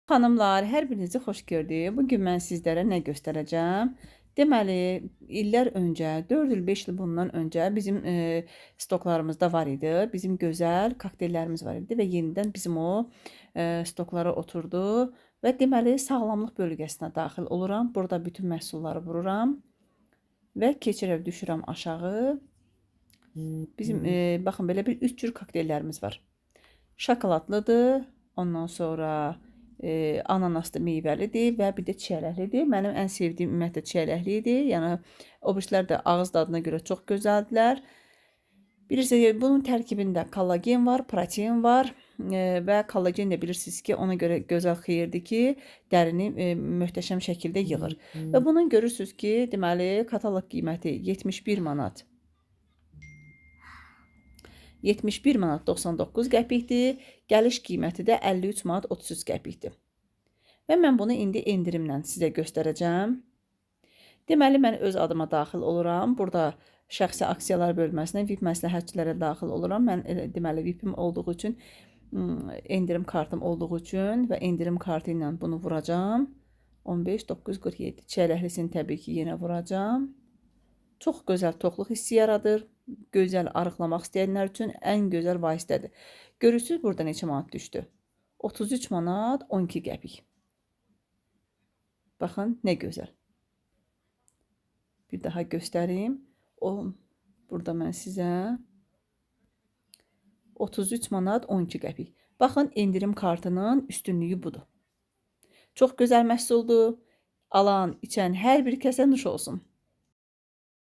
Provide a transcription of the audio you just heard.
Xanımlar, hər birinizi xoş gördük. Bugün mən sizlərə nə göstərəcəm? Deməli, illər öncə, 4 il, 5 il bundan öncə bizim stoklarımızda var idi. Bizim gözəl kokteyllərimiz var idi və yenidən bizim o stoklara oturdu və deməli sağlamlıq bölgəsinə daxil oluram. Burada bütün məhsulları vururam və keçirib düşürəm aşağı. Bizim baxın belə bir 3 cür kokteyllərimiz var. Şokoladlıdır, ondan sonra ananaslı meyvəlidir və bir də çiyələklidir. Mənim ən sevdiyim ümumiyyətlə çiyələkli idi. Yəni o birilər də ağız dadına görə çox gözəldilər. Bilirsiniz, bunun tərkibində kollagen var, protein var və kollagen də bilirsiniz ki, ona görə gözəl xeyirdir ki, dərini möhtəşəm şəkildə yığır. Və bunun görürsünüz ki, deməli kataloq qiyməti 71 manat. 71 manat 99 qəpikdir. Gəliş qiyməti də 53 manat 33 qəpikdir. Və mən bunu indi endirimlə sizə göstərəcəm. Deməli, mən öz adıma daxil oluram. Burada şəxsi aksiyalar bölməsinə VIP məsləhətçilərə daxil oluram. Mən deməli VIP-im olduğu üçün, endirim kartım olduğu üçün və endirim kartı ilə bunu vuracam. 15.947 çiyələklisini təbii ki, yenə vuracam. Çox gözəl toxluq hissi yaradır. Gözəl arıqlamaq istəyənlər üçün ən gözəl vasitədir. Görürsünüz, burada neçə manat düşdü? 33 manat 12 qəpik. Baxın, nə gözəl. Bir daha göstəreyim. Burada mən sizə 33 manat 12 qəpik. Baxın, endirim kartının üstünlüyü budur. Çox gözəl məhsuldur. Alan, içən hər bir kəsə nuş olsun.